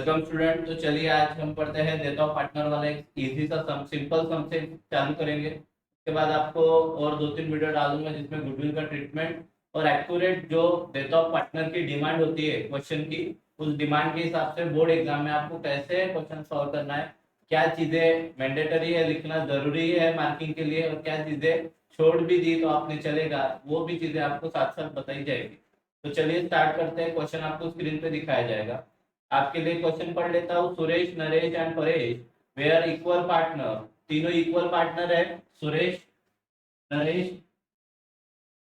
Welcome student. तो चलिए आज हम पढ़ते हैं डेथ ऑफ पार्टनर वाला एक इजी सा सम, सिंपल सम से चालू करेंगे। उसके बाद आपको और 2-3 वीडियो डालूंगा जिसमें गुडविल का ट्रीटमेंट और एक्यूरेट जो डेथ ऑफ पार्टनर की डिमांड होती है क्वेश्चन की, उस डिमांड के हिसाब से बोर्ड एग्जाम में आपको कैसे क्वेश्चन सॉल्व करना है, क्या चीजें मैंडेटरी है लिखना जरूरी है मार्किंग के लिए, और क्या चीजें छोड़ भी दी तो आपने चलेगा, वो भी चीजें आपको साथ साथ बताई जाएगी। तो चलिए स्टार्ट करते हैं। क्वेश्चन आपको स्क्रीन पे दिखाया जाएगा। आपके लिए क्वेश्चन पढ़ लेता हूँ। Suresh, Naresh and Paresh were equal partner. तीनों इक्वल पार्टनर है। Suresh, Naresh,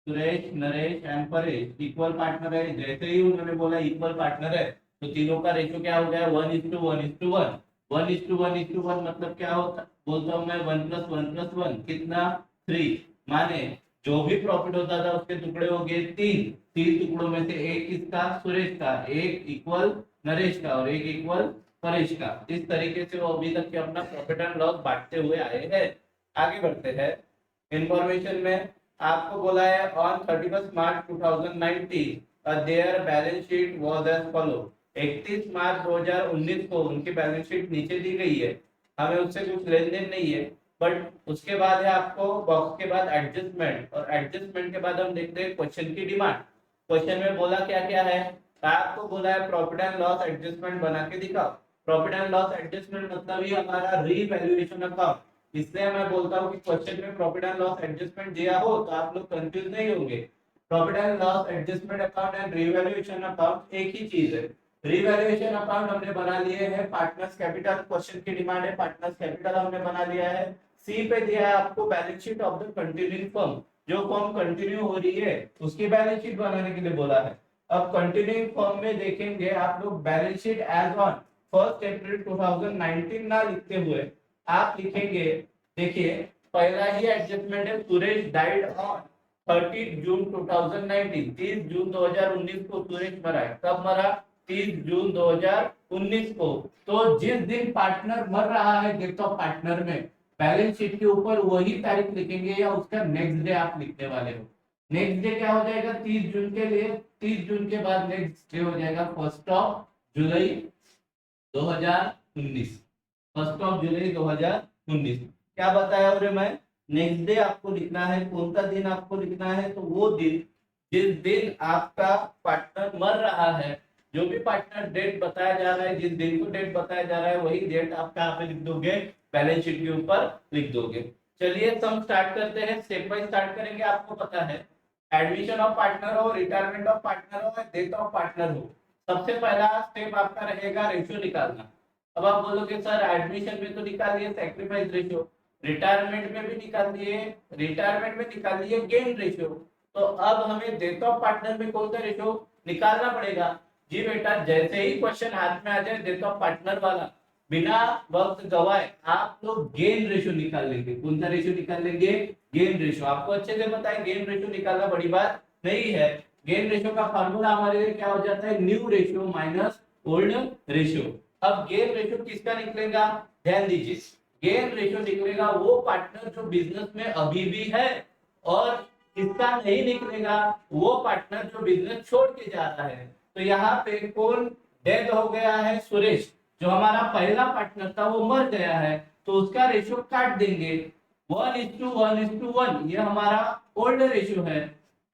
Naresh and Paresh equal partner है। जैसे ही उन्होंने बोला इक्वल पार्टनर है तो तीनों का रेशियो क्या हो गया? 1:1:1। 1:1:1 मतलब क्या होता, बोलता हूँ मैं 1+1+1 कितना 3। माने जो भी प्रॉफिट होता था उसके टुकड़े हो गए 3। 3 टुकड़ों में से एक किसका? सुरेश का, एक इक्वल नरेश का और एक इक्वल परेश का। इस तरीके से वो अभी तक के अपना प्रॉफिट एंड लॉस बांटते हुए आए हैं। आगे बढ़ते हैं। इंफॉर्मेशन में आपको बोला है on 31 March 2019 their balance sheet was as follow. 31 मार्च 2019 को उनकी बैलेंस शीट नीचे दी गई है। हमें उससे कुछ लेन देन नहीं है, बट उसके बाद है आपको बॉक्स के बाद एडजस्टमेंट, और एडजस्टमेंट के बाद हम देखते हैं क्वेश्चन की डिमांड। क्वेश्चन में बोला क्या क्या है? आपको बोला है प्रॉफिट एंड लॉस एडजस्टमेंट बना के दिखाओ। प्रॉफिट एंड लॉस एडजस्टमेंट मतलब ही हमारा रीवैल्यूएशन अकाउंट। इसलिए मैं बोलता हूँ कि क्वेश्चन में प्रॉफिट एंड लॉस एडजस्टमेंट दिया हो तो आप लोग कंफ्यूज नहीं होंगे। Profit and loss adjustment account and revaluation account एक ही चीज है। रीवैल्यूएशन अकाउंट हमने बना लिए हैं पार्टनर्स कैपिटल। क्वेश्चन की डिमांड है पार्टनर्स कैपिटल हमने बना लिया है। सी पे दिया है आपको balance sheet of the continuing firm. जो फर्म कंटिन्यू हो रही है उसकी बैलेंस शीट बनाने के लिए बोला है। अब कंटिन्यूइंग फर्म में देखेंगे आप लोग बैलेंस शीट एज ऑन 1 अप्रैल 2019 ना लिखते हुए आप लिखेंगे, देखिए पहला ही एडजस्टमेंट है सुरेश डाइड ऑन 30 जून 2019। 30 जून 2019 को सुरेश मरा है। कब मरा? 30 जून 2019 को। तो जिस दिन पार्टनर मर रहा है डेथ ऑफ पार्टनर में, बैलेंस शीट के ऊपर वही तारीख लिखेंगे या उसका नेक्स्ट डे आप लिखने वाले हो। नेक्स्ट डे क्या हो जाएगा 30 जून के लिए? 30 जून के बाद नेक्स्ट डे हो जाएगा 1 जुलाई 2019। 1 जुलाई 2019 क्या बताया और मैं? नेक्स्ट डे आपको लिखना है। कौन सा दिन आपको लिखना है? तो वो दिन जिस दिन आपका पार्टनर मर रहा है। जो भी पार्टनर डेट बताया जा रहा है, जिस दिन को डेट बताया जा रहा है वही डेट आप कहाँ पे लिख दोगे? बैलेंस शीट के ऊपर लिख दोगे। चलिए सम स्टार्ट करते हैं। स्टेप बाय स्टार्ट करेंगे। आपको पता है एडमिशन ऑफ पार्टनर हो, रिटायरमेंट ऑफ पार्टनर हो, डेथ ऑफ पार्टनर हो, सबसे पहला स्टेप आपका रहेगा रेशियो निकालना। अब आप बोलोगे सर एडमिशन में तो निकाल लिए सैक्रिफाइस रेशियो, रिटायरमेंट में भी निकाल दिए, रिटायरमेंट में निकाल लिए गेन रेशियो, तो अब हमें डेथ ऑफ पार्टनर में कौन सा रेशियो निकालना पड़ेगा? जी बेटा, जैसे ही क्वेश्चन हाथ में आ जाए डेथ ऑफ पार्टनर वाला, बिना वक्त गवाए आप लोग गेन रेशियो निकाल लेंगे। कौन सा रेशियो निकाल लेंगे? Gain ratio. आपको अच्छे से पता है गेन रेशियो निकालना बड़ी बात नहीं है। गेन रेशियो का फार्मूला हमारे लिए क्या हो जाता है? New ratio minus old ratio. अब गेन रेशियो किसका निकलेगा? ध्यान दीजिए, गेन रेशियो निकलेगा वो पार्टनर जो बिजनेस में अभी भी है, और किसका नहीं निकलेगा? वो पार्टनर जो बिजनेस छोड़ के जा रहा है। तो यहाँ पे कौन डेड हो गया है? सुरेश। जो हमारा पहला पार्टनर था वो मर गया है, तो उसका रेशियो काट देंगे। 1:1:1 ये हमारा ओल्ड रेशियो है,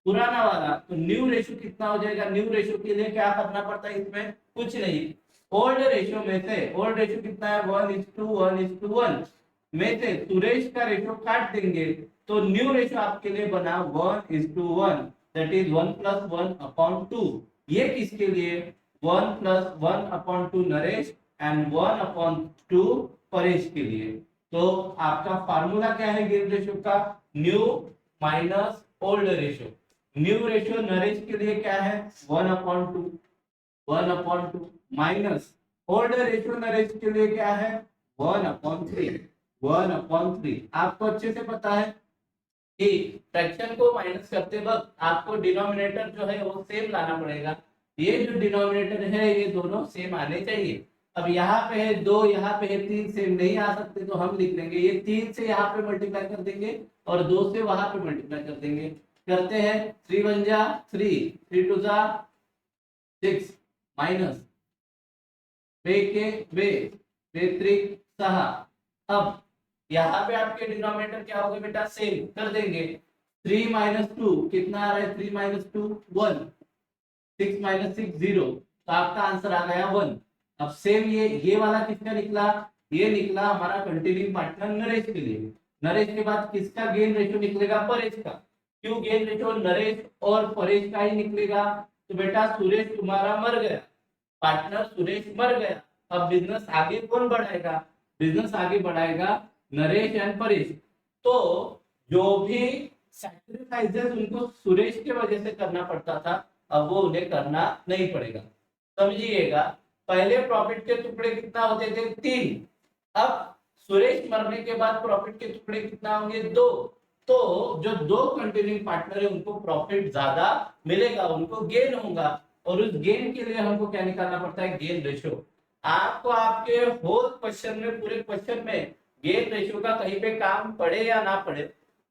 पुराना वाला। तो न्यू रेशियो कितना हो जाएगा? न्यू रेशियो के लिए क्या करना पड़ता है? इसमें कुछ नहीं। ओल्ड रेशियो में से, ओल्ड रेशियो कितना है? 1:1:1 में से सुरेश का रेशियो काट देंगे, तो न्यू रेशियो आपके लिए बना 1:1, दैट इज 1+1/2। ये किसके लिए? 1+1/2 नरेश एंड 1/2 परेश के लिए। तो आपका फार्मूला क्या है गेन रेशियो का? New minus old ratio. New ratio Naresh के लिए क्या है? 1/2, 1/2 माइनस ओल्ड रेशियो नरेश के लिए क्या है? 1/3, 1/3। आपको अच्छे से पता है कि फ्रैक्शन को माइनस करते वक्त आपको डिनोमिनेटर जो है वो सेम लाना पड़ेगा। ये जो डिनोमिनेटर है ये दोनों सेम आने चाहिए। अब यहाँ पे है 2, यहाँ पे है 3, सेम नहीं आ सकते तो हम लिख लेंगे ये 3 से यहाँ पे मल्टीप्लाई कर देंगे और 2 से वहां पे मल्टीप्लाई कर देंगे। करते हैं 3 1 जा 3, 3 2 जा 6 माइनस /6 अब यहाँ पे आपके डिनोमिनेटर क्या होगा बेटा, सेम कर देंगे। 3 - 2 कितना आ रहा है, 3 - 2 1, 6 - 6 0, तो आपका आंसर आ गया 1। अब सेम ये वाला किसका निकला, ये निकला हमारा कंटिन्यूइंग पार्टनर नरेश के लिए। नरेश के बाद किसका गेन रेशियो निकलेगा, परेश का। क्यों गेन रेशियो नरेश और परेश का ही निकलेगा, तो बेटा सुरेश तुम्हारा मर गया, पार्टनर सुरेश मर गया। अब बिजनेस आगे कौन बढ़ाएगा, बिजनेस आगे बढ़ाएगा नरेश एंड परेश। तो जो भी सैक्रिफाइसेस उनको सुरेश की वजह से करना पड़ता था, अब वो उन्हें करना नहीं पड़ेगा। समझिएगा, पहले प्रॉफिट के टुकड़े कितना होते थे, 3। अब सुरेश मरने के बाद प्रॉफिट के टुकड़े कितना होंगे, 2। तो जो 2 कंटिन्यूइंग पार्टनर है उनको प्रॉफिट ज्यादा मिलेगा, उनको गेन होगा। और उस गेन के लिए हमको क्या निकालना पड़ता है, गेन रेशियो। आपको आपके होल क्वेश्चन में, पूरे क्वेश्चन में गेन रेशियो का कहीं पे काम पड़े या ना पड़े,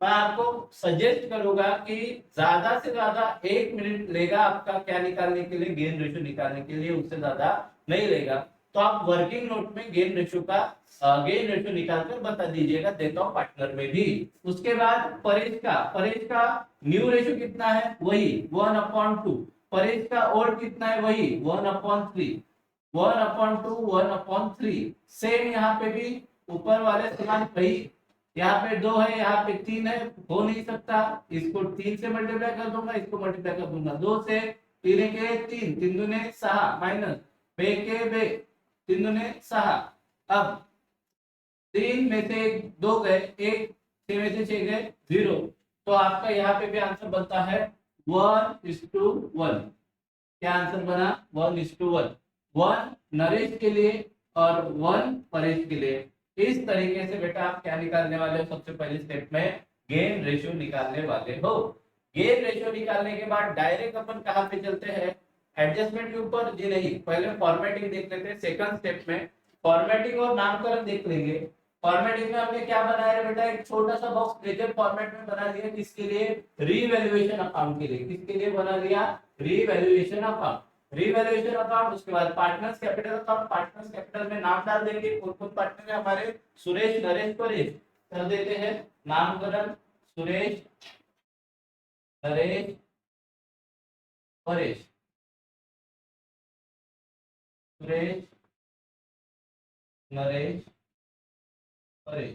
मैं आपको सजेस्ट करूंगा कि ज्यादा से ज्यादा 1 मिनट लेगा आपका क्या निकालने के लिए, गेन रेशियो निकालने के लिए, उससे ज्यादा नहीं लेगा। तो आप वर्किंग नोट में गेन रेशियो का गेन रेशियो निकालकर बता दीजिएगा, देता हूं पार्टनर में भी। उसके बाद परेश का न्यू रेशियो कितना है, वही 1/2। परेश का ओल्ड कितना है, वही 1/3, 1/2, 1/3। सेम यहाँ पे भी ऊपर वाले समान वही, यहाँ पे 2 है, यहाँ पे 3 है, हो नहीं सकता। इसको 3 से मल्टीप्लाई कर दूंगा, इसको मल्टीप्लाई कर दूंगा 2 से, 3 के 3, 3 दूने 6 माइनस बे के बे, 3 दूने 6। अब 3 में से 2 गए, 1 6 में से 6 गए 0। तो आपका यहाँ पे भी आंसर बनता है 1:1। क्या आंसर बना, 1:1। 1 नरेश के लिए और 1 परेश के लिए। इस तरीके से बेटा आप क्या निकालने वाले हो, सबसे पहले स्टेप में गेन रेशियो निकालने वाले हो। गेन रेशियो निकालने के बाद डायरेक्ट अपन कहां पे चलते हैं, एडजस्टमेंट के ऊपर। जी नहीं, पहले फॉर्मेटिंग देख लेते हैं। सेकंड स्टेप में फॉर्मेटिंग और नामकरण देख लेंगे। फॉर्मेटिंग में हमने क्या बनाया है बेटा, एक छोटा सा बॉक्स लेजर फॉर्मेट में बना दिया, किसके लिए, रीवैल्यूएशन अकाउंट के लिए। किसके लिए बना दिया, रीवैल्यूएशन अकाउंट। रीवैल्यूएशन अकाउंट, उसके बाद partners capital account. Partners capital में नाम डाल देंगे, कौन कौन पार्टनर है हमारे, सुरेश नरेश परेश। कर देते हैं नामकरण, सुरेश नरेश परेश, सुरेश नरेश परेश।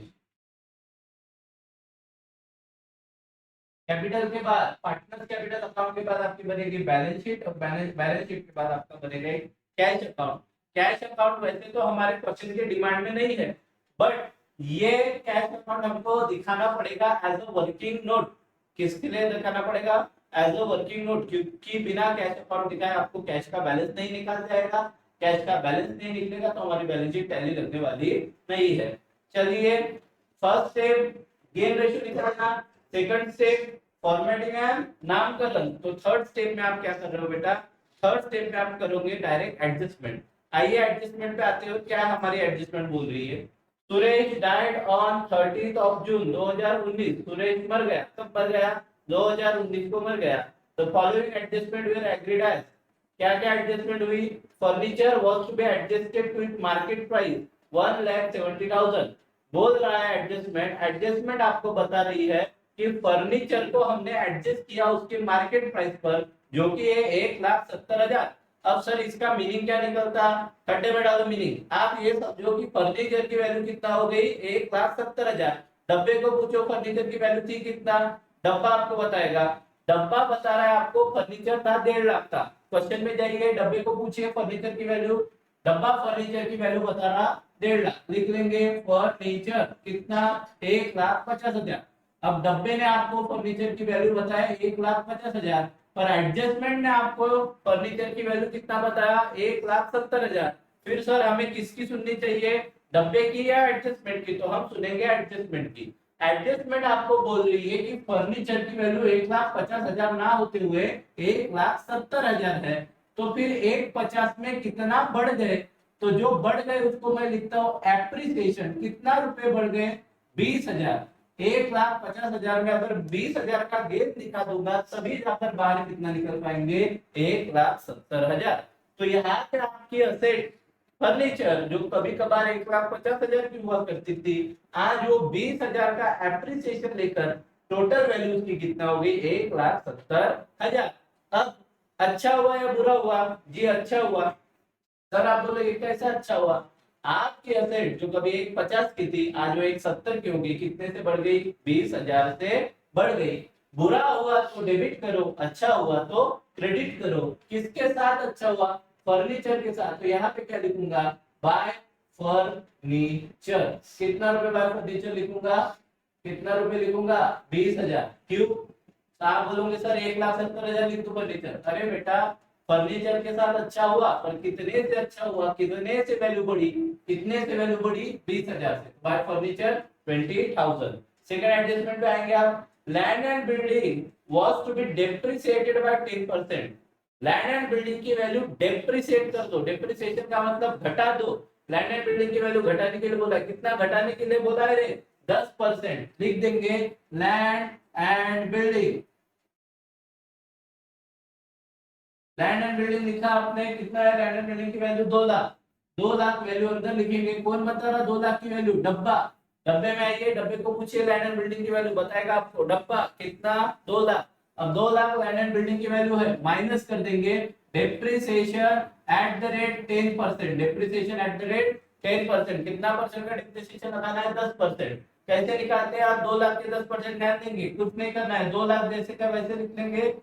कैपिटल के बाद, पार्टनर्स कैपिटल अकाउंट के बाद आपकी बनेगी बैलेंस शीट, और बैलेंस शीट के बाद आपका बनेगा कैश अकाउंट। कैश अकाउंट वैसे तो हमारे क्वेश्चन के डिमांड में नहीं है, बट ये कैश अकाउंट हमको दिखाना पड़ेगा एज अ वर्किंग नोट। किसके लिए दिखाना पड़ेगा, एज अ वर्किंग नोट, क्योंकि बिना कैश अकाउंट दिखाए आपको कैश का बैलेंस नहीं निकाल जाएगा। कैश का बैलेंस नहीं निकलेगा तो हमारी बैलेंस शीट टैली लगने वाली नहीं है। चलिए, फर्स्ट स्टेप गेन रेशियो निकालना, सेकंड स्टेप फॉर्मेटिंग एंड नामकरण। तो थर्ड स्टेप में आप क्या कर रहे हो बेटा, थर्ड स्टेप में आप करोगे डायरेक्ट एडजस्टमेंट। आइए एडजस्टमेंट पे आते हो, क्या हमारी एडजस्टमेंट बोल रही है, सुरेश डाइड ऑन 30 जून 2019। सुरेश मर गया, कब मर गया, 2019 को मर गया। तो following adjustment they agreed as, क्या क्या एडजस्टमेंट हुई, furniture was to be adjusted to it market price 1,70,000। बोल रहा है एडजस्टमेंट, एडजस्टमेंट आपको बता रही है कि फर्नीचर को हमने एडजस्ट किया उसके मार्केट प्राइस पर, जो कि है 1,70,000। अब सर इसका मीनिंग क्या निकलता, खड्डे में डालो मीनिंग। आप ये समझो कि फर्नीचर की वैल्यू कितना हो गई, 1,70,000। डब्बे को पूछो फर्नीचर की वैल्यू थी कितना, डब्बा आपको बताएगा। डब्बा बता रहा है आपको फर्नीचर था 1.5 लाख का। क्वेश्चन में जाइए, डब्बे को पूछिए फर्नीचर की वैल्यू, डब्बा फर्नीचर की वैल्यू बता रहा 1.5 लाख। लिख लेंगे फर्नीचर कितना, 1,50,000। अब डब्बे ने आपको फर्नीचर की वैल्यू बताया 1,50,000, पर एडजस्टमेंट ने आपको फर्नीचर की वैल्यू कितना बताया, 1,70,000। फिर सर हमें किसकी सुननी चाहिए, डब्बे की या एडजस्टमेंट की, तो हम सुनेंगे एडजस्टमेंट की। एडजस्टमेंट आपको बोल रही है कि फर्नीचर की वैल्यू 1,50,000 ना होते हुए 1,70,000 है, तो फिर 1,50 में कितना बढ़ गए, तो जो बढ़ गए उसको मैं लिखता हूँ एप्रिसिएशन। कितना रुपए बढ़ गए, 20,000। 1,50,000 में अगर 20,000 का गेन दिखा दूंगा तभी जाकर बाहर कितना निकल पाएंगे, 1,70,000। तो यहाँ पे आपकी असेट फर्नीचर जो कभी कभार 1,50,000 की हुआ करती थी, आज वो 20,000 का एप्रिसिएशन लेकर टोटल वैल्यू उसकी कितना हो गई, 1,70,000। अब अच्छा हुआ या बुरा हुआ? जी अच्छा हुआ। सर आप बोलोगे कैसे अच्छा हुआ? आपकी असेट जो कभी 1,50 की थी, आज वो 1,70 की होगी, कितने से बढ़ गई, 20,000 से बढ़ गई। बुरा हुआ तो डेबिट करो, अच्छा हुआ तो क्रेडिट करो। किसके साथ अच्छा हुआ? फर्नीचर के साथ। तो यहाँ पे क्या लिखूंगा, बाय फर्नीचर। कितना रुपए बाय फर्नीचर लिखूंगा, कितना रुपए लिखूंगा, 20,000। क्यों? तो आप बोलोगे सर 1,70,000 लिख दो फर्नीचर। अरे बेटा फर्नीचर के साथ अच्छा हुआ, पर कितने से अच्छा हुआ, कितने से वैल्यू बढ़ी, कितने से वैल्यू बढ़ी, 20,000 से। Bye furniture 20,000। सेकंड एडजस्टमेंट पे आएंगे आप, land and building was to be depreciated by 10%। Land and building की वैल्यू डेप्रिसिएट कर दो। डेप्रिसिएशन का मतलब घटा दो। लैंड एंड बिल्डिंग की वैल्यू घटाने के लिए बोला, कितना घटाने के लिए बोला है रे, 10%। लिख देंगे land and building. Land and building लिखा आपने, कितना है लैंड एंड बिल्डिंग की वैल्यू, 2,00,000। 2,00,000 वैल्यू अंदर लिखेंगे। कौन बता रहा 2,00,000 की वैल्यू? डब्बा। डब्बे में आइए, डब्बे को पूछिए लैंड एंड बिल्डिंग की वैल्यू, बताएगा आपको। डब्बा कितना, 2,00,000। अब 2,00,000 लैंड एंड बिल्डिंग की वैल्यू है, माइनस कर देंगे depreciation at the rate 10%। Depreciation at the rate 10%। कितना परसेंट का डेप्रिसिएशन लगाना है, 10%। कैसे निकालते हैं आप 2,00,000 के 10%? ध्यान देंगे, कुछ नहीं करना है, 2,00,000 जैसे का वैसे लिख लेंगे।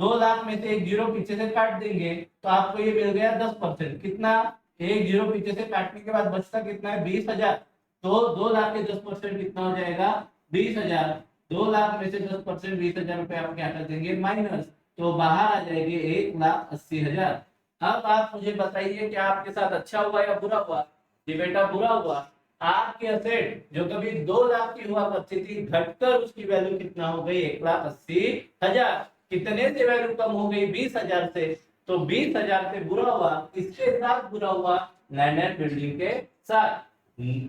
2,00,000 में से एक जीरो पीछे से काट देंगे तो आपको ये मिल गया 10%। कितना, एक जीरो पीछे से काटने के बाद बचता कितना है, 20,000। तो 2,00,000 के 10% कितना हो जाएगा, 20,000। 2,00,000 में से 10% 20,000 रुपए आप क्या कर देंगे, माइनस। तो बाहर आ जाएंगे 1,80,000। अब आप मुझे बताइए क्या आपके साथ अच्छा हुआ या बुरा हुआ? जी बेटा बुरा हुआ। आपके असेट जो कभी 2,00,000 की हुआ करती थी, घटकर उसकी वैल्यू कितना हो गई, 1,80,000। कितने से वैल्यू कम हो गई, 20,000 से। तो 20,000 से बुरा हुआ, किसके साथ बुरा हुआ, लैंड एंड बिल्डिंग के साथ।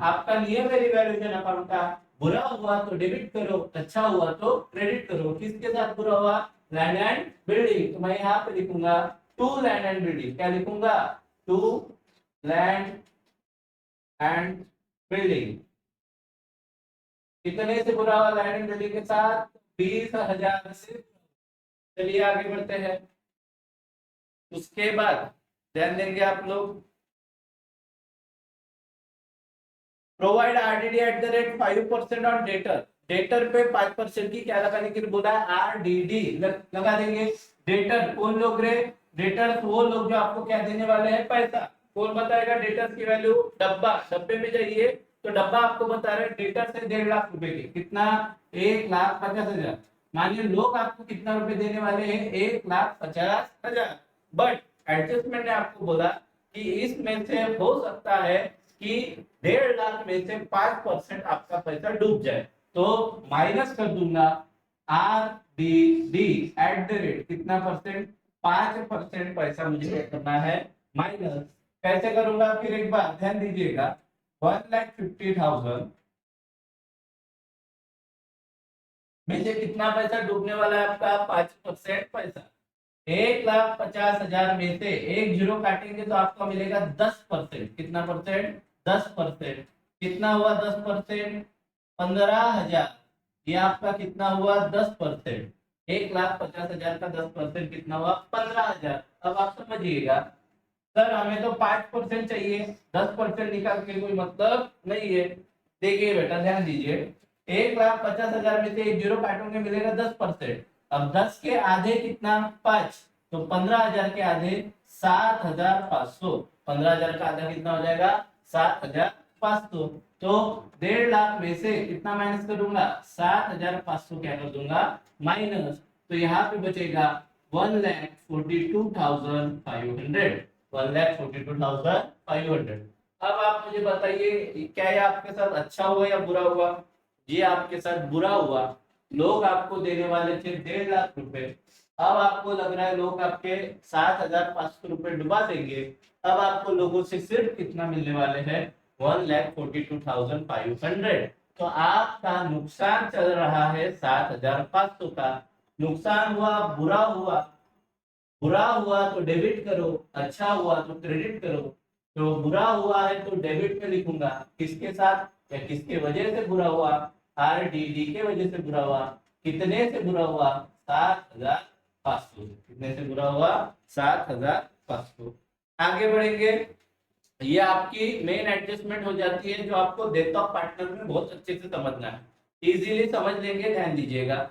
आपका नियम है रिवैल्यूएशन अकाउंट का, बुरा हुआ तो डेबिट करो, अच्छा हुआ तो क्रेडिट करो। किसके साथ बुरा हुआ, लैंड एंड बिल्डिंग। तो मैं यहाँ पे लिखूंगा टू लैंड एंड बिल्डिंग। क्या लिखूंगा, टू लैंड एंड बिल्डिंग। कितने से बुरा हुआ लैंड एंड बिल्डिंग के साथ, 20,000 से। चलिए आगे बढ़ते हैं। उसके बाद ध्यान देंगे आप लोग, provide RDD at the rate 5% on debtor. Debtor पे 5% की क्या लगाने के लिए बोला है, आरडीडी लगा देंगे। डेटर कौन लोग रे, डेटर वो लोग जो आपको क्या देने वाले हैं, पैसा। कौन बताएगा डेटर की वैल्यू, डब्बा। डब्बे में जाइए तो डब्बा आपको बता रहे डेटर से 1,50,000 रुपए के, कितना, 1,50,000। मानिए लोग आपको कितना रुपए देने वाले हैं, 1,50,000। बट एडजस्टमेंट ने आपको बोला कि इसमें से हो सकता है कि 1,50,000 में से 5% आपका पैसा डूब जाए। तो माइनस कर दूंगा R D D at the rate कितना परसेंट, 5% पैसा मुझे क्या करना है, माइनस। कैसे करूंगा, फिर एक बार ध्यान दीजिएगा, 1,50,000 में से कितना पैसा डूबने वाला है आपका, 5% पैसा। 1,50,000 में से एक जीरो काटेंगे तो आपको मिलेगा 10%। कितना परसेंट, 10%। कितना हुआ 10%, 15,000। ये आपका कितना हुआ, 10%। 1,50,000 का 10% कितना हुआ, 15,000। अब आप समझिएगा, सर हमें तो 5% चाहिए, 10% निकाल के कोई मतलब नहीं है। देखिए बेटा ध्यान दीजिए, 1,50,000 में से एक जीरो काटोगे मिलेगा 10%। अब 10 के आधे कितना, 5। तो 15,000 के आधे 7,500। 15,000 का आधा कितना हो जाएगा, 7,500। तो 1,50,000 में से कितना माइनस करूंगा, 7,500 क्या कर दूंगा, माइनस। तो यहाँ पे बचेगा 1,42,500। 1,42,500। अब आप मुझे बताइए क्या ये आपके साथ अच्छा हुआ या बुरा हुआ? ये आपके साथ बुरा हुआ। लोग आपको देने वाले थे 1,50,000 रुपए, अब आपको लग रहा है लोग आपके 7,500 रुपए डुबा देंगे। अब आपको लोगों से सिर्फ कितना मिलने वाले हैं, 1,42,500। तो आपका नुकसान चल रहा है 7,500 का। नुकसान हुआ, बुरा हुआ। बुरा हुआ तो डेबिट करो, अच्छा हुआ तो क्रेडिट करो। तो बुरा हुआ है तो डेबिट में लिखूंगा, किसके साथ या किसके वजह से बुरा हुआ, आर डी डी के वजह से बुरा हुआ। कितने से बुरा हुआ, 7,500। कितने से बुरा हुआ, 7,500। आगे बढ़ेंगे, ये आपकी मेन एडजस्टमेंट हो जाती है जो आपको डेथ ऑफ पार्टनर में बहुत अच्छे से समझना है, इजीली समझ लेंगे, ध्यान दीजिएगा।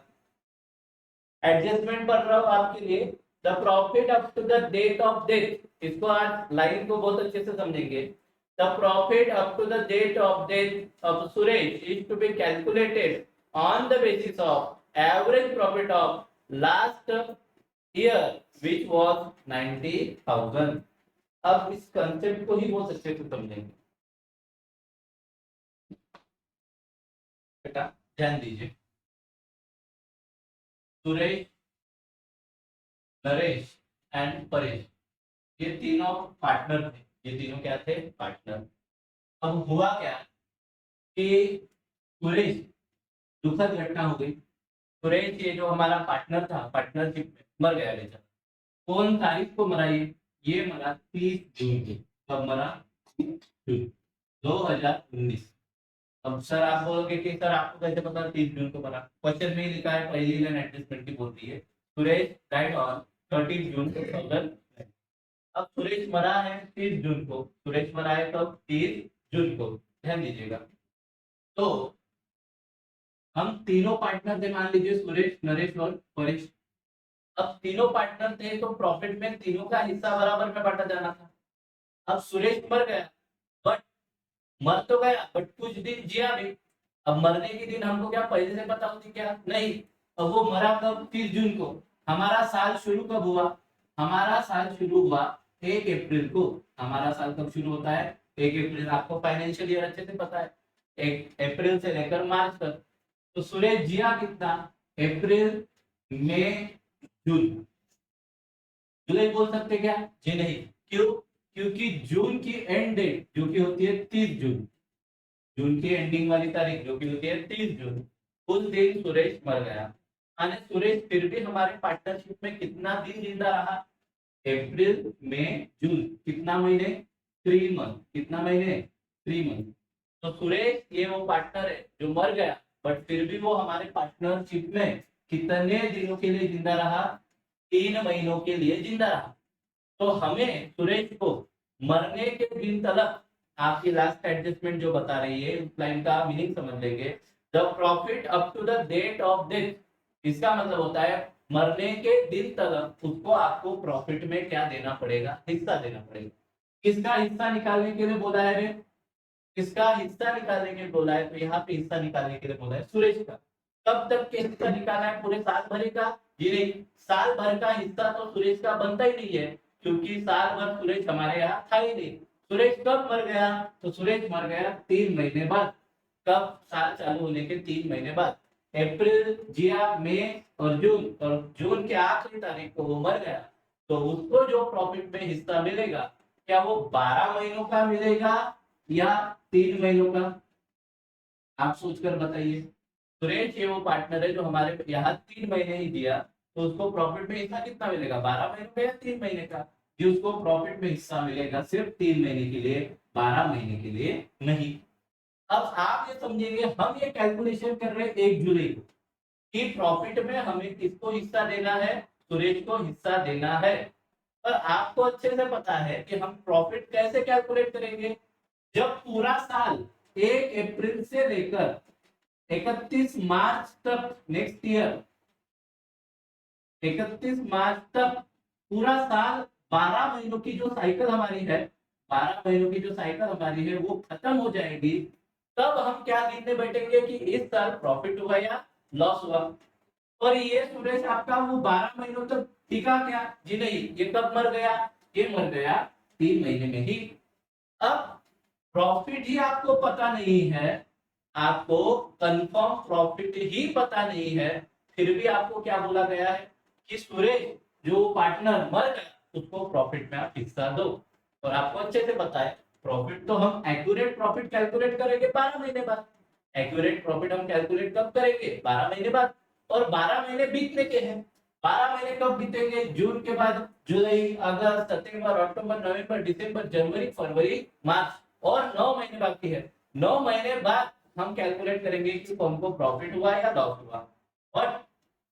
एडजस्टमेंट पढ़ रहा हूं आपके लिए। The profit up to the date of death, इसको आज लाइन को बहुत अच्छे से समझेंगे। The profit up to the date of death of Suresh is to be calculated on the basis of average profit of last year which was 90,000। अब इस concept को ही बहुत अच्छे से समझेंगे बेटा, ध्यान दीजिए। सुरेश, नरेश एंड परेश, ये तीनों पार्टनर थे। ये तीनों क्या थे, पार्टनर। अब हुआ क्या कि सुरेश, दुखद घटना हो गई। सुरेश ये जो हमारा पार्टनर था, पार्टनरशिप में मर गया बेचारा। कौन तारीख को मरा, ये मरा 30 जून को। कब मरा, 30 जून 2019। अब सर आप बोलोगे कि सर आपको कैसे पता 30 जून को मरा, क्वेश्चन में ही लिखा है, पहली लाइन एडजस्टमेंट की बोलती है सुरेश डाइड ऑन 30 जून 2000। अब सुरेश मरा है 30 जून को, सुरेश मरा है कब, 30 जून को, ध्यान दीजिएगा। तो हम तीनों पार्टनर थे, मान लीजिए सुरेश, नरेश और परेश। अब तीनों पार्टनर थे तो प्रॉफिट में तीनों का हिस्सा बराबर में बांटा जाना था। अब सुरेश मर गया, बट मर तो गया बट कुछ दिन जिया भी। अब मरने के दिन हमको क्या पहले से पता होती क्या, नहीं। अब वो मरा कब, 30 जून को। हमारा साल शुरू कब हुआ, हमारा साल शुरू हुआ 1 अप्रैल को। हमारा साल कब शुरू होता है, 1 अप्रैल। आपको फाइनेंशियल ईयर अच्छे से पता है, 1 अप्रैल से लेकर मार्च तक। तो सुरेश जिया कितना, अप्रैल, मई, जून। जुलाई बोल सकते क्या, जी नहीं। क्यों, क्योंकि जून की एंड डेट जो कि होती है 30 जून, जून की एंडिंग वाली तारीख जो कि होती है 30 जून, उस दिन सुरेश मर गया। यानी सुरेश फिर भी हमारे पार्टनरशिप में कितना दिन जिंदा रहा, अप्रैल, मई, जून, कितना महीने, 3 मंथ। कितना महीने, 3 मंथ। तो सुरेश ये वो पार्टनर है जो मर गया, बट फिर भी वो हमारे पार्टनरशिप में कितने दिनों के लिए जिंदा रहा, 3 महीनों के लिए जिंदा रहा। तो हमें सुरेश को मरने के दिन तक, आपकी लास्ट एडजस्टमेंट जो बता रही है उस लाइन का मीनिंग समझ लेंगे। The profit up to the date of death, इसका मतलब होता है मरने के दिन तक उसको आपको प्रॉफिट में क्या देना पड़ेगा, हिस्सा देना पड़ेगा। किसका हिस्सा निकालने के लिए बोला है रे, किसका हिस्सा निकालने के लिए बोला है, तो यहाँ पे हिस्सा निकालने के लिए बोला है सुरेश का। कब तक के हिस्सा निकालना है, पूरे साल भर का, ये नहीं। साल भर का हिस्सा तो सुरेश का बनता ही नहीं है, क्योंकि साल भर सुरेश हमारे यहाँ था ही नहीं। सुरेश कब मर गया, तो सुरेश मर गया 3 महीने बाद। कब, साल चालू होने के 3 महीने बाद। अप्रैल जिया, मई और जून के आखिरी तारीख को वो मर गया। तो उसको जो प्रॉफिट में हिस्सा मिलेगा, क्या वो 12 महीनों का मिलेगा या 3 महीनों का, आप सोचकर बताइए। सुरेश ये वो पार्टनर है जो हमारे यहाँ 3 महीने ही दिया, तो उसको प्रॉफिट में हिस्सा कितना मिलेगा, 12 महीने का या 3 महीने का। जी उसको प्रॉफिट में हिस्सा मिलेगा सिर्फ 3 महीने के लिए, 12 महीने के लिए नहीं। अब आप ये समझेंगे, हम ये कैलकुलेशन कर रहे हैं 1 जुलाई को कि प्रॉफिट में हमें किसको हिस्सा देना है, सुरेश को हिस्सा देना है। पर आपको अच्छे से पता है कि हम प्रॉफिट कैसे कैलकुलेट करेंगे, जब पूरा साल 1 अप्रैल से लेकर 31 मार्च तक, नेक्स्ट ईयर 31 मार्च तक पूरा साल, 12 महीनों की जो साइकिल हमारी है, 12 महीनों की जो साइकिल हमारी है वो खत्म हो जाएगी। तब हम क्या गिनने बैठेंगे कि इस साल प्रॉफिट हुआ या लॉस हुआ। और ये सुरेश आपका वो 12 महीनों तक टिका क्या, जी नहीं। ये कब मर गया, ये मर गया 3 महीने में ही। अब प्रॉफिट ही आपको पता नहीं है, आपको कंफर्म प्रॉफिट ही पता नहीं है, फिर भी आपको क्या बोला गया है कि सुरेश जो पार्टनर मर गया उसको प्रॉफिट में आप हिस्सा दो। और आपको अच्छे से पता है प्रॉफिट तो हम एक्यूरेट प्रॉफिट कैलकुलेट करेंगे 12 महीने बाद। एक्यूरेट प्रॉफिट हम कैलकुलेट कब करेंगे, 12 महीने बाद। और 12 महीने बीतने के हैं, 12 महीने कब बीतेंगे? जून के बाद जुलाई, अगस्त, सितंबर, अक्टूबर, नवंबर, दिसंबर, जनवरी, फरवरी, मार्च, और 9 महीने बाकी है। 9 महीने बाद हम कैलकुलेट करेंगे कि फर्म को प्रॉफिट हुआ या लॉस हुआ। और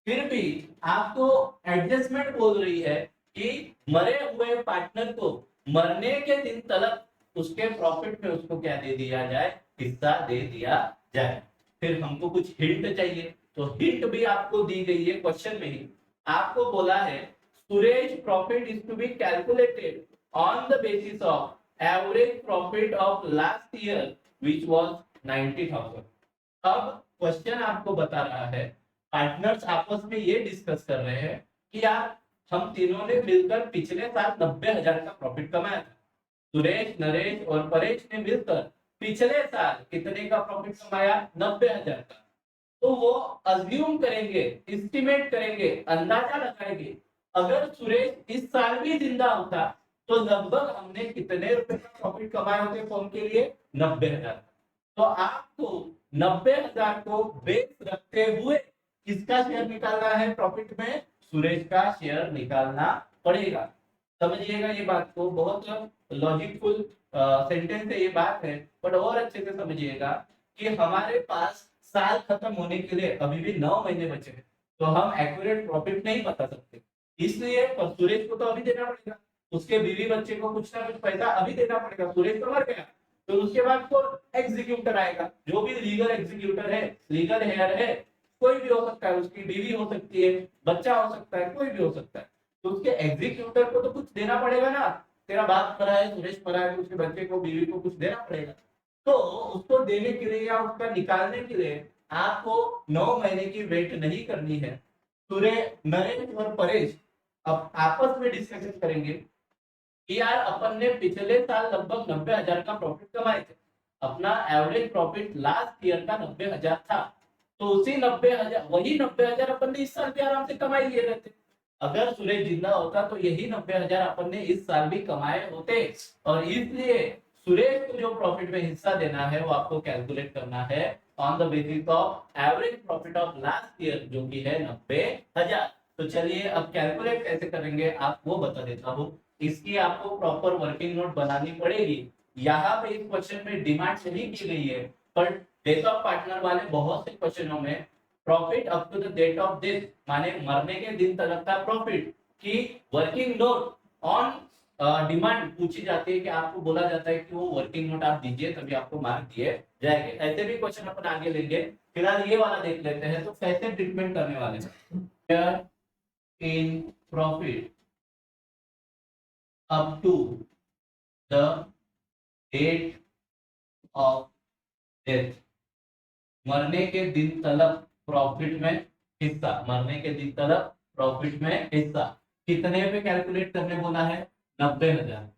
फिर भी आपको एडजस्टमेंट बोल रही है कि मरे हुए पार्टनर को मरने के दिन तक उसके प्रॉफिट में उसको क्या दे दिया जाए? हिस्सा दे दिया जाए। फिर हमको कुछ हिंट चाहिए, तो हिंट भी आपको दी गई है क्वेश्चन में ही। आपको बोला है Suresh profit is to be calculated on the basis of average profit of last year which was 90,000। अब क्वेश्चन आपको बता रहा है, पार्टनर्स आपस में ये डिस्कस कर रहे हैं कि यार हम तीनों ने मिलकर पिछले साल 90,000 का प्रॉफिट कमाया था। सुरेश, नरेश और परेश ने मिलकर पिछले साल कितने का प्रॉफिट कमाया? 90,000 का। तो वो अज्यूम करेंगे, एस्टिमेट करेंगे, अंदाजा लगाएंगे, अगर सुरेश इस साल भी जिंदा होता तो लगभग हमने कितने रुपए का प्रॉफिट कमाए होते फर्म के लिए? 90,000। तो आपको 90,000 को बेस रखते हुए किसका शेयर निकालना है प्रॉफिट में? सुरेश का शेयर निकालना पड़ेगा। समझिएगा ये बात को, बहुत लॉजिकफुल सेंटेंस है ये बात है, बट और अच्छे से समझिएगा कि हमारे पास साल खत्म होने के लिए अभी भी 9 महीने बचे हैं, तो हम एक्यूरेट प्रॉफिट नहीं बता सकते। इसलिए सुरेश को तो अभी देना पड़ेगा, उसके बीवी बच्चे को कुछ ना कुछ पैसा अभी देना पड़ेगा। सुरेश तो मर गया, तो उसके बाद कौन एग्जीक्यूटर आएगा? जो भी लीगल एग्जीक्यूटर है, लीगल हेयर है, कोई भी हो सकता है, उसकी बीवी हो सकती है, बच्चा हो सकता है, कोई भी हो सकता है। तो उसके एग्जीक्यूटर को तो कुछ देना पड़ेगा ना। तेरा बाप मरा है, सुरेश मरा है, तो उसके बच्चे को, बीवी को कुछ देना पड़ेगा। तो उसको देने के लिए या उसका निकालने के लिए आपको 9 महीने की वेट नहीं करनी है। नरेश और परेश अब आपस में डिस्कशन करेंगे कि यार अपन ने पिछले साल लगभग 90,000 का प्रॉफिट कमाए थे, अपना एवरेज प्रॉफिट लास्ट ईयर का 90,000 था, तो उसी 90,000, वही 90,000 अपन ने इस साल भी आराम से कमाई लिए रहते। अगर सुरेश जिंदा होता तो यही 90,000 अपन ने इस साल भी कमाए होते। और इसलिए सुरेश को जो प्रॉफिट में हिस्सा देना है वो आपको कैलकुलेट करना है on the basis of average profit of last year, जो कि है 90,000। तो चलिए अब कैलकुलेट कैसे करेंगे आप वो बता देता हूँ। इसकी आपको प्रॉपर वर्किंग नोट बनानी पड़ेगी। यहाँ पे इस क्वेश्चन में डिमांड नहीं की गई है, पर डेट ऑफ पार्टनर वाले बहुत से क्वेश्चनों में profit up to the date of death माने मरने के दिन तक का प्रॉफिट की वर्किंग नोट ऑन डिमांड पूछी जाती है, कि आपको बोला जाता है कि वो वर्किंग नोट आप दीजिए, तभी आपको मार्क दिए जाएंगे। ऐसे भी क्वेश्चन अपन आगे लेंगे, फिलहाल ये वाला देख लेते हैं। तो कैसे ट्रीटमेंट करने वाले हैं इन profit up to the date of death, मरने के दिन तलक प्रॉफिट में हिस्सा, मरने के दिन तलक प्रॉफिट में हिस्सा कितने पे कैलकुलेट करने बोला है? 90,000।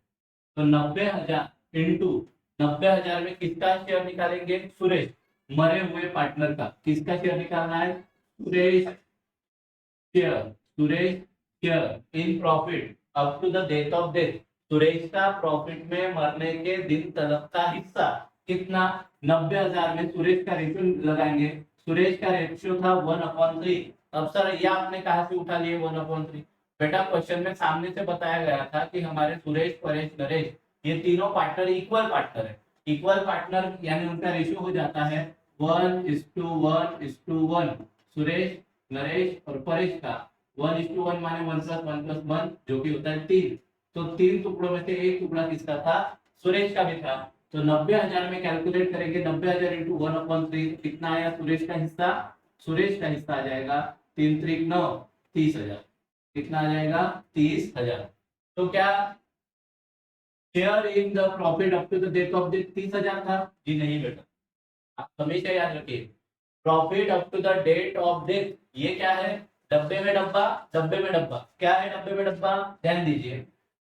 तो 90,000 इंटू 90,000 में किसका शेयर निकालेंगे? सुरेश, मरे हुए पार्टनर का किसका शेयर निकालना है? Suresh share, Suresh share in profit up to the date of death, Suresh का प्रॉफिट में मरने के दिन तलक का हिस्सा कितना? 90,000 में सुरेश का रेशियो लगाएंगे। सुरेश का रेशियो था 1/3। अब सर ये आपने कहा से उठा लिए 1/3? बेटा क्वेश्चन में सामने से बताया गया था कि हमारे सुरेश, परेश, नरेश ये तीनों पार्टनर इक्वल पार्टनर है। इक्वल पार्टनर यानी उनका रेशियो हो जाता है 1:1:1। सुरेश, नरेश और परेश का 1:1 माने 1+1+1 जो कि होता है 3। तो 3 टुकड़ों में से एक टुकड़ा किसका था? सुरेश का भी था। तो 90,000 में कैलकुलेट करेंगे, 90,000 इंटू 1/3 कितना आया सुरेश का हिस्सा? सुरेश का हिस्सा आ जाएगा 3×3=9, 30,000। कितना आ जाएगा? 30,000। तो क्या share in the profit up to the date of death 30,000 था? जी नहीं बेटा, आप हमेशा याद रखिए profit up to the date of death ये क्या है? डब्बे में डब्बा, डब्बे में डब्बा। क्या है डब्बे में डब्बा? ध्यान दीजिए,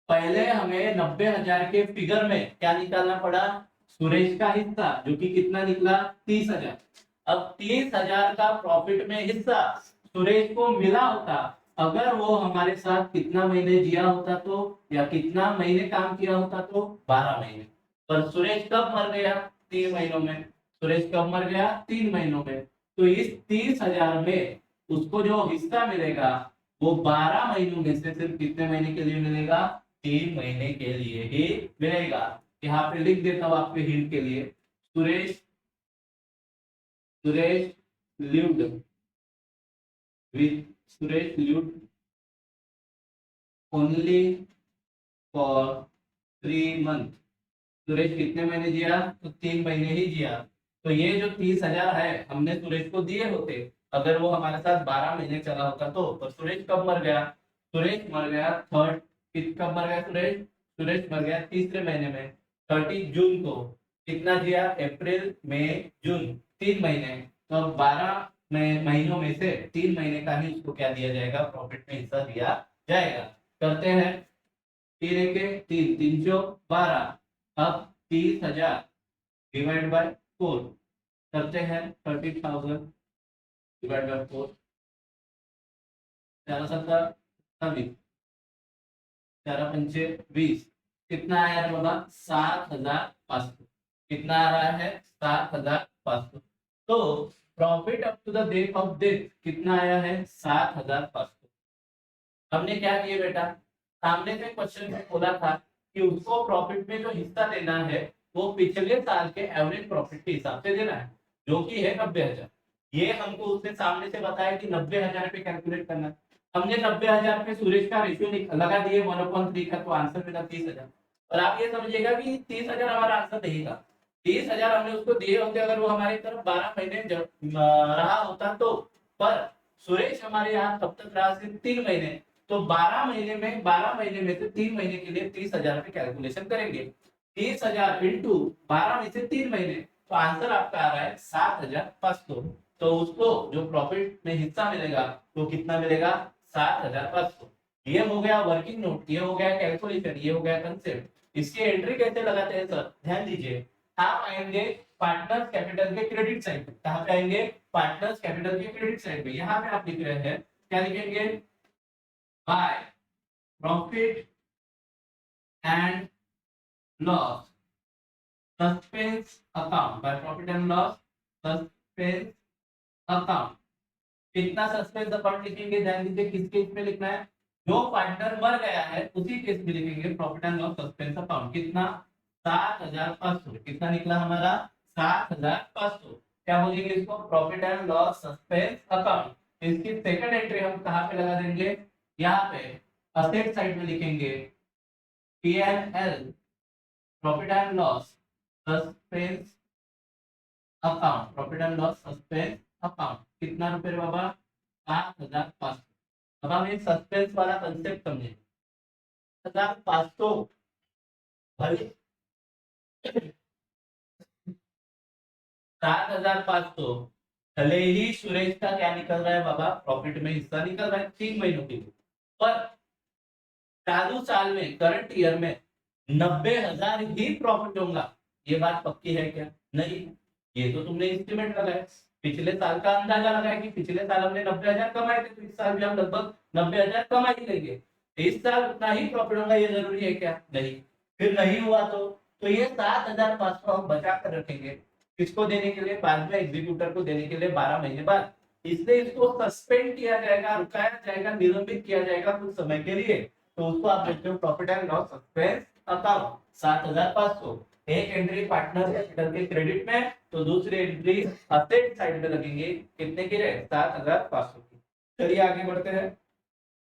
पहले हमें 90,000 के फिगर में क्या निकालना पड़ा? सुरेश का हिस्सा, जो कि कितना निकला? 30,000। अब 30,000 का प्रॉफिट में हिस्सा सुरेश को मिला होता अगर वो हमारे साथ कितना महीने जिया होता तो, या कितना महीने काम किया होता तो? 12 महीने। पर सुरेश कब मर गया? 3 महीनों में। सुरेश कब मर गया? 3 महीनों में। तो इस 30,000 में उसको जो हिस्सा मिलेगा वो 12 महीनों में से सिर्फ कितने महीने के लिए मिलेगा? 3 महीने के लिए ही मिलेगा। यहाँ पे लिख देता हूँ आपके हिंट के लिए, Suresh Suresh lived with Suresh lived only for 3 months। Suresh कितने महीने जिया? तो 3 महीने ही जिया। तो ये जो 30,000 है हमने सुरेश को दिए होते, अगर वो हमारे साथ 12 महीने चला होता तो। पर सुरेश कब मर गया? सुरेश मर गया कब मर गया सुरेश? सुरेश मर गया तीसरे महीने में, 30 जून को। कितना जिया? अप्रैल मई जून, 3 महीने। तो अब 12 महीनों में से 3 महीने का ही उसको क्या दिया जाएगा? प्रॉफिट में हिस्सा दिया जाएगा। करते हैं, 3 3 चौक 12। अब 30,000 डिवाइड बाय 4 करते हैं, 30,000 डिवाइड बाय 4, 4 पंचे 20। कितना आया रे बाबा? 7,500। कितना आ रहा है? 7,500। तो profit up to the date of death कितना आया है? 7,500। हमने क्या किया बेटा, सामने से क्वेश्चन में बोला था कि उसको प्रॉफिट में जो हिस्सा देना है वो पिछले साल के एवरेज प्रॉफिट के हिसाब से देना है, जो कि है 90,000। ये हमको उसने सामने से बताया कि 90,000 पे कैलकुलेट करना है। हमने 90,000 पे सुरेश का रेशियो लगा दिए 1/3 का, तो आंसर मिला 30,000। और आप ये समझिएगा कि 30,000 हमारा आंसर नहीं था। 30,000 हमने उसको दिए होते अगर वो हमारी तरफ 12 महीने रहा होता तो। पर सुरेश हमारे यहाँ कब तक रहा? सिर्फ 3 महीने। तो 12 महीने में से 3 महीने के लिए 30,000 पे कैलकुलेशन करेंगे। 30,000 इंटू 12 में से 3 महीने, तो आंसर आपका आ रहा है 7,500। तो उसको जो प्रॉफिट में हिस्सा मिलेगा तो कितना मिलेगा? 7,500। ये हो गया वर्किंग नोट, ये हो गया कैलकुलेशन, ये हो गया कंसेप्ट। इसकी एंट्री कैसे लगाते हैं सर? ध्यान दीजिए, आप आएंगे पार्टनर्स कैपिटल के क्रेडिट साइड पे। कहां पे आएंगे? पार्टनर्स कैपिटल के क्रेडिट साइड पे। यहाँ पे आप लिख रहे हैं, क्या लिखेंगे? By profit and loss suspense account. By profit and loss suspense account. कितना सस्पेंस अकाउंट लिखेंगे? ध्यान दीजिए, किस केस में लिखना है? जो पार्टनर मर गया है उसी केस में लिखेंगे profit and loss suspense account. कितना? 7,500। कितना निकला हमारा? 7,500। क्या बोलेंगे इसको? Profit and loss suspense account. इसकी सेकंड एंट्री हम कहां पे लगा देंगे? यहाँ पे असेट साइड में लिखेंगे P&L profit and loss suspense account. Profit and loss suspense account. कितना रुपए बाबा? 7,500। अब हम एक सस्पेंस वाला कंसेप्ट समझे। 7,500 भले 7,500 भले ही सुरेश का क्या निकल रहा है बाबा? प्रॉफिट में हिस्सा निकल रहा है 3 महीनों के लिए। पर चालू साल में, करंट ईयर में 90,000 ही प्रॉफिट होगा। ये बात पक्की है क्या? नहीं। ये तो तुमने एस्टिमेट लगाया, पिछले साल का अंदाजा लगाया कि पिछले साल हमने 90,000 कमाए थे, तो इस साल भी हम लगभग 90,000 कमा ही लेंगे। इस साल उतना ही प्रॉफिट होगा, ये जरूरी है क्या? नहीं। फिर नहीं हुआ तो ये 7,500 हम बचा कर रखेंगे। किसको देने के लिए? बाद में एग्जीक्यूटर को देने के लिए 12 महीने बाद। इसलिए इसको सस्पेंड किया जाएगा, रुकाया जाएगा, निलंबित किया जाएगा कुछ समय के लिए। तो उसको आप देखते हो profit and loss suspense account. 7,500 एक एंट्री पार्टनर कैपिटल के क्रेडिट में, तो दूसरी एंट्री असेट साइड में लगेंगे। कितने की रहे? 7,500 की। चलिए आगे बढ़ते हैं।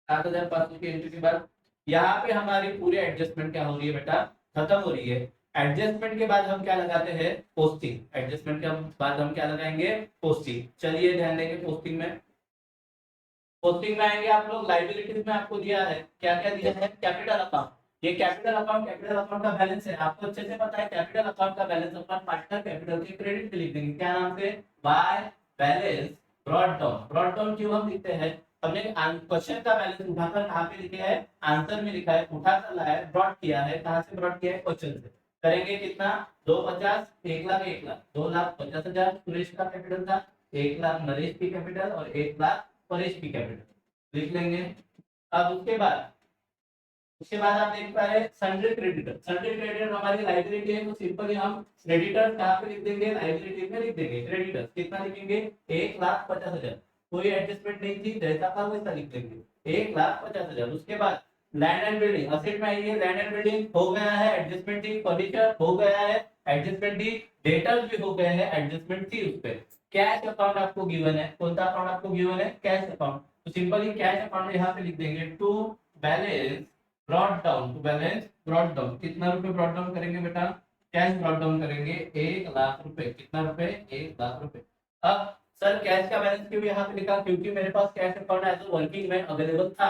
7,500 की एंट्री के बाद यहाँ पे हमारी पूरी एडजस्टमेंट क्या हो रही है बेटा? खत्म हो रही है। एडजस्टमेंट के बाद हम क्या लगाते हैं? पोस्टिंग। एडजस्टमेंट के बाद हम क्या लगाएंगे? पोस्टिंग। चलिए ध्यान देंगे पोस्टिंग में। पोस्टिंग में आएंगे आप लोग, लाइबिलिटीज में आपको दिया है, क्या क्या दिया है? Capital account. ये कैपिटल अकाउंट का बैलेंस है, आपको अच्छे से पता है। कैपिटल अकाउंट का बैलेंस अपन पार्टनर कैपिटल के क्रेडिट पे लिख देंगे। क्या नाम से? By balance brought down. Brought down क्यों हम लिखते हैं? हमने क्वेश्चन का बैलेंस उठाकर कहाँ पे लिखे है? आंसर में लिखा है। उठाकर लाया है, ब्रॉट किया है। कहाँ से ब्रॉट किया है? क्वेश्चन से। करेंगे कितना? 250, 1,00,000, 1,00,000, 2,50,000 सुरेश का कैपिटल था, 1,00,000 नरेश की कैपिटल और 1,00,000 परेश की कैपिटल लिख लेंगे। अब उसके बाद आप देख पा रहे हैं सन्ड्री क्रेडिटर। सन्ड्री क्रेडिटर हमारी लाइबिलिटी है, तो सिंपली हम क्रेडिटर कहाँ पे लिख देंगे? लाइबिलिटी में लिख देंगे क्रेडिटर। कितना लिखेंगे? 1,50,000। कोई एडजस्टमेंट नहीं थी, जैसा था वैसा लिख देंगे 1,50,000। उसके बाद लैंड एंड बिल्डिंग, असेट में आइए, लैंड एंड बिल्डिंग हो गया है, एडजस्टमेंट थी, फर्नीचर हो गया है, एडजस्टमेंट थी, डेटर्स भी हो गए हैं, एडजस्टमेंट थी उस पे। कैश अकाउंट आपको गिवन है, कौन सा अकाउंट आपको गिवन है, कैश अकाउंट। तो सिंपली कैश अकाउंट यहाँ पे लिख देंगे to balance brought down, to balance brought down. कितना रुपए ब्रॉट डाउन करेंगे बेटा, कैश ब्रॉट डाउन करेंगे 1,00,000 रुपए। कितना रुपए, 1,00,000 रुपए। अब सर कैश का बैलेंस क्यों यहाँ पे लिखा, क्योंकि मेरे पास कैश अकाउंट एज वर्किंग में अवेलेबल था।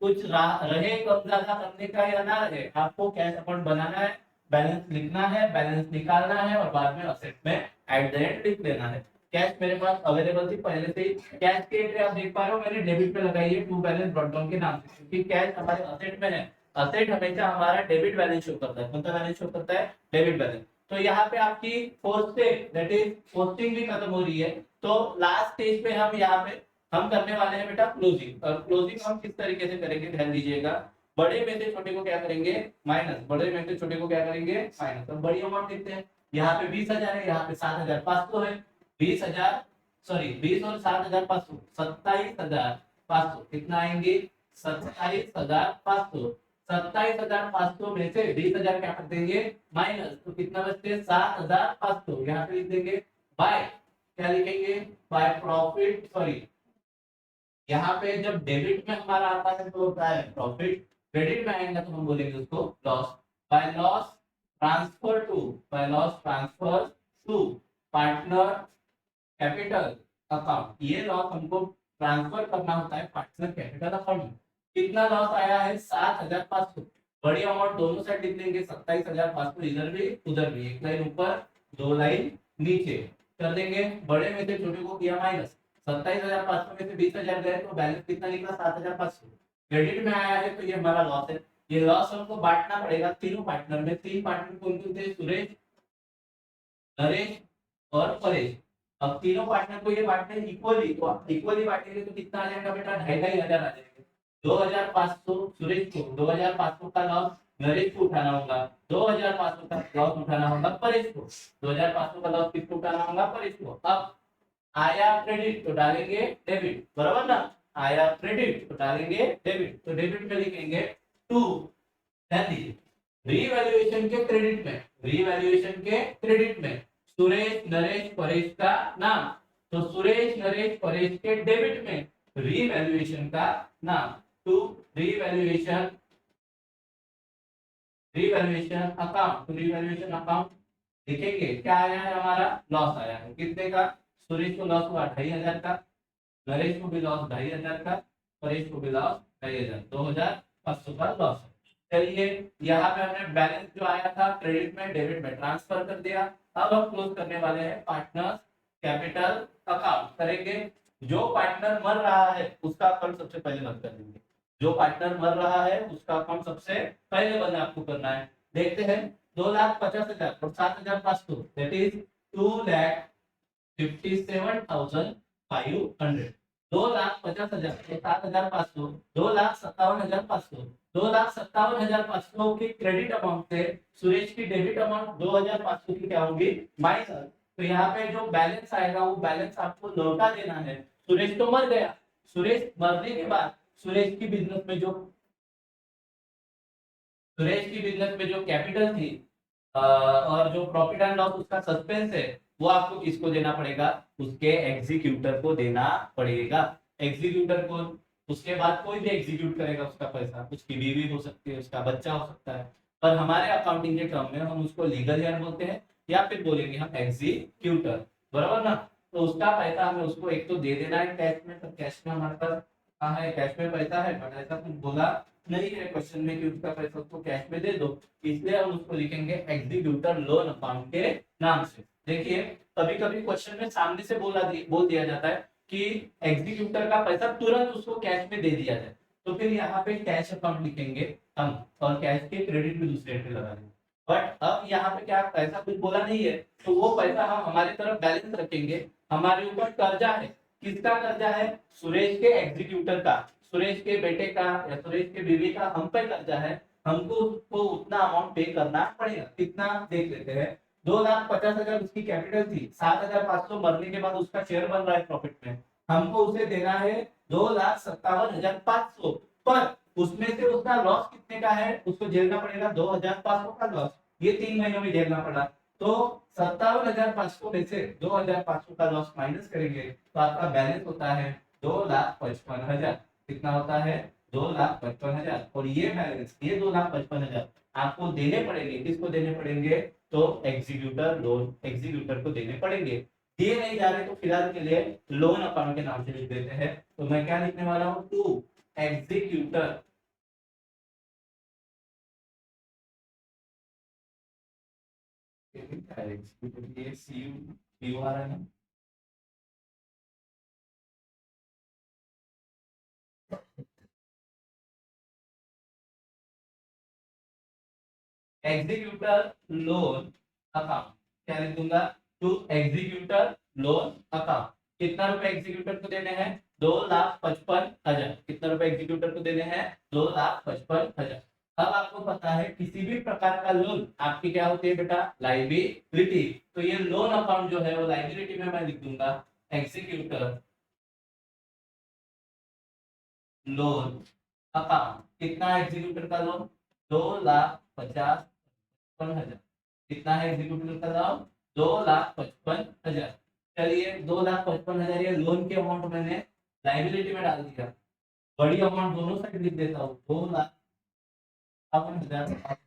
कुछ रहे कम ज्यादा करने का या ना रहे, आपको कैश अकाउंट बनाना है, बैलेंस लिखना है, बैलेंस निकालना है और बाद में असेट में एट द एंड लिख देना है। कैश मेरे पास अवेलेबल थी पहले से ही। कैश की एंट्री आप देख पा रहे हो, मैंने डेबिट पे लगाई है टू बैलेंस ब्रॉट डाउन के नाम से, क्योंकि कैश हमारे असेट में है। असेट हमेशा हमारा डेबिट बैलेंस शो करता है। कौन सा बैलेंस शो करता है, डेबिट बैलेंस। तो यहाँ पे आपकी fourth step that is posting भी खत्म हो रही है। तो लास्ट स्टेज पे हम यहाँ पे हम करने वाले हैं बेटा क्लोजिंग। और क्लोजिंग हम किस तरीके से करेंगे ध्यान दीजिएगा। बड़े में से छोटे को क्या करेंगे, माइनस, बड़े में से छोटे को क्या करेंगे, माइनस। तो बड़ी अमाउंट लिखते हैं, यहाँ पे 20,000 है, यहाँ पे 7,500 है। 20,000 सॉरी 20 और 7,500 27,500। कितना आएंगे, 27,500। 27,500 में से 20,000 क्या कर देंगे माइनस, तो कितना बचते, 7,500। यहाँ पे लिख देंगे बाय, क्या लिखेंगे, बाय प्रॉफिट, सॉरी यहाँ पे जब डेबिट में हमारा आता है तो होता है प्रॉफिट, क्रेडिट में आएगा तो हम बोलेंगे उसको loss. By loss transfer to, by loss transfer to partner capital account. ये लॉस हमको ट्रांसफर करना होता है पार्टनर कैपिटल अकाउंट में। कितना लॉस आया है, 7,500। बड़ी अमाउंट दोनों साइड लिख देंगे, 27,500 इधर भी उधर भी, एक लाइन ऊपर दो लाइन नीचे कर देंगे। बड़े में से छोटे को किया माइनस, 27,500 में से 20,000 गए तो बैलेंस कितना निकला, 7,500। क्रेडिट में आया है तो ये हमारा लॉस है। ये लॉस हमको बांटना पड़ेगा तीनों पार्टनर में। तीन पार्टनर कौन कौन थे, सुरेश, नरेश और परेश। अब तीनों पार्टनर को ये बांटते हैं इक्वली, तो इक्वली बांटेंगे तो कितना आ जाएगा बेटा, 2,500 आ जाएगा। 2,500 सुरेश को, 2,500 का लॉस नरेश को उठाना होगा, 2,500 का लॉस उठाना होगा परेश को, 2,500 का लॉस किसको उठाना होगा, परेश को। अब आया क्रेडिट तो डालेंगे डेबिट, बराबर ना, आया क्रेडिट तो डालेंगे डेबिट। तो डेबिट में लिखेंगे टू, रीवैल्यूएशन के क्रेडिट में, रीवैल्यूएशन के क्रेडिट में सुरेश नरेश परेश का नाम, तो सुरेश नरेश परेश के डेबिट में रीवैल्यूएशन का नाम, to revaluation, revaluation account, to revaluation account लिखेंगे। क्या आया है हमारा, लॉस आया है, कितने का, सुरेश को लॉस हुआ 2,500 का, नरेश को भी लॉस 2,500 का, परेश को भी लॉस 2,500, 2,500 का लॉस है। चलिए यहाँ पे हमने बैलेंस जो आया था क्रेडिट में डेबिट में ट्रांसफर कर दिया। अब हम क्लोज करने वाले हैं पार्टनर्स कैपिटल अकाउंट करेंगे। जो पार्टनर मर रहा है उसका अकाउंट सबसे पहले बंद कर देंगे। जो पार्टनर मर रहा है उसका अकाउंट सबसे पहले बंद आपको करना है। देखते हैं 2,50,000 और 7,500 दैट इज 2,57,500। 2,50,000 7,500, 2,57,500, 2,57,500 की क्रेडिट अमाउंट से सुरेश की डेबिट अमाउंट 2,500 की क्या होगी, माइनस। तो यहाँ पे जो बैलेंस आएगा वो बैलेंस आपको लौटा देना है। सुरेश तो मर गया, सुरेश मरने के बाद सुरेश की बिजनेस में जो कैपिटल थी और जो प्रॉफिट एंड लॉस उसका सस्पेंस है वो आपको किसको देना पड़ेगा, उसके एग्जीक्यूटर को देना पड़ेगा। एग्जीक्यूटर को, उसके बाद कोई भी एग्जीक्यूट करेगा उसका पैसा, उसकी बीवी हो सकती है, उसका बच्चा हो सकता है, पर हमारे अकाउंटिंग के टर्म में हम उसको लीगल हेयर बोलते हैं या फिर बोलेंगे हम एग्जीक्यूटर, बराबर ना। तो उसका पैसा हमें उसको एक तो दे देना है कैश में, तो कैश में हमारे पास कहाँ है, कैश में पैसा है, बट ऐसा कुछ बोला नहीं है क्वेश्चन में कि उसका पैसा उसको कैश में दे दो, इसलिए हम उसको लिखेंगे एग्जीक्यूटर लोन अकाउंट के नाम से। देखिए कभी कभी क्वेश्चन में सामने से बोल दिया जाता है कि एग्जीक्यूटर का पैसा तुरंत उसको कैश में दे दिया जाए, तो फिर यहाँ पे कैश अकाउंट लिखेंगे हम और कैश के क्रेडिट में दूसरे एंट्री लगा देंगे। बट अब यहाँ पे क्या पैसा कुछ बोला नहीं है, तो वो पैसा हम हमारी तरफ बैलेंस रखेंगे। हमारे ऊपर कर्जा है, किसका कर्जा है, सुरेश के एग्जीक्यूटर का, सुरेश के बेटे का या सुरेश के बीवी का हम पे कर्जा है, हमको उसको उतना अमाउंट पे करना पड़ेगा। कितना देख लेते हैं, 2,50,000 उसकी कैपिटल थी, 7,500 मरने के बाद उसका शेयर बन रहा है प्रॉफिट में, हमको उसे देना है 2,57,500, पर उसमें से उसका लॉस कितने का है, उसको झेलना पड़ेगा 2,500 का लॉस, ये 3 महीनों में झेलना पड़ा। तो 57,500 में से 2,500 का लॉस माइनस करेंगे तो आपका बैलेंस होता है 2,55,000। कितना होता है? 2,55,000। और ये बैलेंस, ये 2,55,000 आपको देने पड़ेंगे। किसको देने पड़ेंगे? तो एग्जीक्यूटर लोन एग्जीक्यूटर को देने पड़ेंगे। दिए नहीं जा रहे तो फिलहाल के लिए लोन अकाउंट के नाम से लिख देते हैं। तो मैं क्या लिखने वाला हूँ? टू एग्जीक्यूटर ये सी यू आ रहा है। एग्जीक्यूटर लोन अकाउंट क्या लिख दूंगा? To executor loan account. कितना रुपए एग्जीक्यूटर को देने हैं? 2,55,000। कितना रुपए एग्जीक्यूटर को देने हैं? 2,55,000। अब आपको पता है किसी भी प्रकार का लोन आपकी क्या होती है बेटा? लाइबिलिटी। तो ये लोन अकाउंट जो है वो लाइबिलिटी में मैं लिख दूंगा एग्जीक्यूटर लोन अकाउंट। कितना है एग्जीक्यूटर का लोन? 2,55,000। कितना है एग्जीक्यूटिव का दाम? 2,55,000। चलिए 2,55,000 ये लोन के अमाउंट मैंने लाइबिलिटी में डाल दिया। बड़ी अमाउंट दोनों साइड लिख देता हूँ, 2,55,000।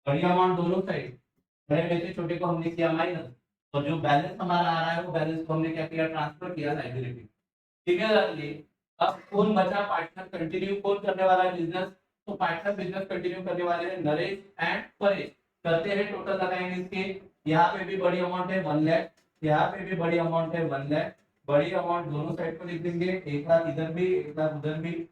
बड़ी अमाउंट दोनों साइड, बड़े में से छोटे को हमने किया माइनस, और जो बैलेंस हमारा आ रहा है वो बैलेंस को हमने क्या किया? ट्रांसफर किया लाइबिलिटी। सिमिलरली अब कौन बचा पार्टनर? कंटिन्यू कौन करने वाला है बिजनेस? तो पार्टनर बिजनेस कंटिन्यू करने वाले हैं नरेश एंड परेश। करते हैं, टोटल लगाएंगे इसके। यहाँ पे भी बड़ी अमाउंट है 1 लाख, यहाँ पे भी बड़ी अमाउंट है 1 लाख। बड़ी अमाउंट दोनों साइड को लिख देंगे, 1 लाख इधर भी 1 लाख उधर भी।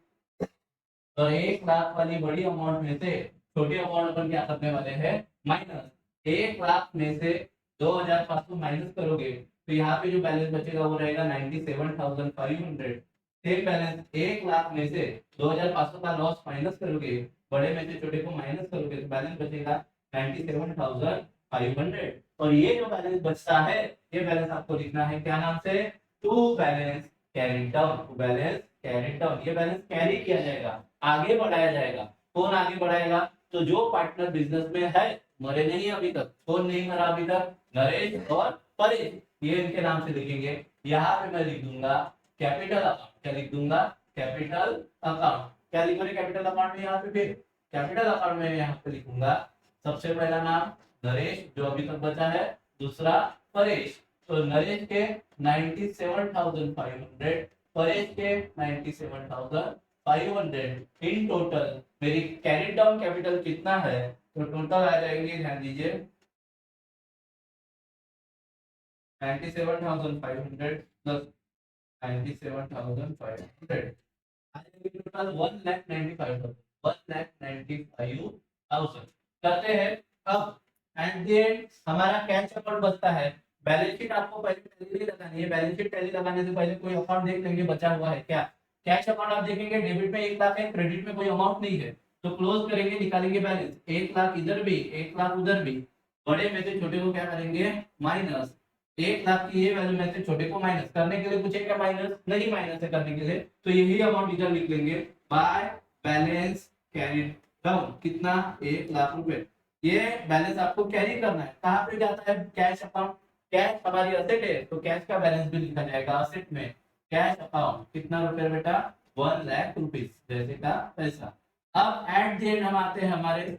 और 1 लाख वाली बड़ी अमाउंट में से छोटी अमाउंट अपन क्या करने वाले हैं? माइनस। 1 लाख में से 2,500 माइनस करोगे तो यहाँ पे जो बैलेंस बचेगा वो रहेगा 97,500। सेम बैलेंस 1 लाख में से 2,500 का लॉस माइनस करोगे, बड़े में से छोटे को माइनस करोगे तो बैलेंस बचेगा 97,500। और ये जो बैलेंस बचता है ये बैलेंस आपको लिखना है क्या नाम से? To balance carry down. To balance carry down, ये बैलेंस कैरी किया जाएगा, आगे बढ़ाया जाएगा। कौन आगे बढ़ाएगा? तो जो पार्टनर बिजनेस में है, मरे नहीं अभी तक। कौन नहीं मरा अभी तक? नरेश और परेश, ये इनके नाम से लिखेंगे। यहाँ पे मैं लिख दूंगा कैपिटल अकाउंट। क्या लिख दूंगा? Capital account. क्या लिखोगे कैपिटल अकाउंट में? यहाँ पे फिर कैपिटल अकाउंट में यहाँ पे लिखूंगा सबसे पहला नाम नरेश जो अभी तक बचा है, दूसरा परेश। तो नरेश के 97,500, परेश के 97,500। इन टोटल मेरी कैरी डाउन कैपिटल कितना है? तो टोटल आ जाएंगे, ध्यान दीजिए, 97,500 प्लस 97,500 टोटल 1,95,000। 1,95,000 करते हैं। अब एट द एंड हमारा कैश अकाउंट बचता है। बैलेंस शीट आपको पहले टैली लगानी है। बैलेंस शीट टैली लगाने से पहले कोई अकाउंट देख लेंगे बचा हुआ है क्या। कैश अकाउंट आप देखेंगे, डेबिट में 1 लाख है, क्रेडिट में कोई अमाउंट नहीं है, तो क्लोज करेंगे, निकालेंगे बैलेंस। 1 लाख इधर भी 1 लाख उधर भी, बड़े में से छोटे को क्या करेंगे? माइनस। 1 लाख की ये वैल्यू में से छोटे को माइनस करने के लिए पूछेगा माइनस नहीं, माइनस है करने के लिए तो यही अमाउंट इधर लिख लेंगे बाय बैलेंस कैरीड डाउन। कितना? 1 लाख रुपए। ये बैलेंस आपको कैरी करना है। कहाँ पे जाता है कैश अकाउंट? कैश हमारी असेट है तो कैश का बैलेंस भी लिखा जाएगा असेट में। कैश अकाउंट कितना रुपए बेटा? 1 लाख रुपीज, जैसे का पैसा। अब एट द एंड हम आते हैं हमारे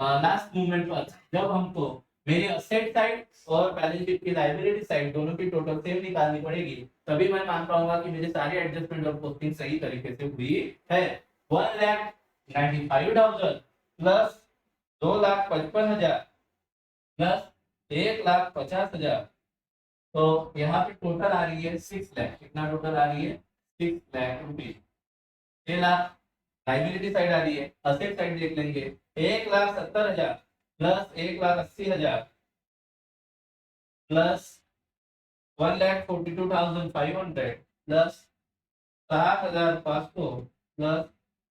लास्ट मूवमेंट पर, जब हमको मेरी असेट साइड और बैलेंस शीट की लायबिलिटी साइड दोनों की टोटल सेम निकालनी पड़ेगी, तभी मैं मान पाऊंगा कि मेरे सारे एडजस्टमेंट और पोस्टिंग सही तरीके से हुई है। 1,95,000 प्लस 2,55,000 प्लस 1,50,000, तो यहाँ पे टोटल आ रही है 6 लाख। कितना टोटल आ रही है? 6 lakh rupees. 6 lakh liability side आ रही है, असेट साइड देख लेंगे। 1,70,000 plus 1,80,000 plus 1,42,500 plus 7,500 plus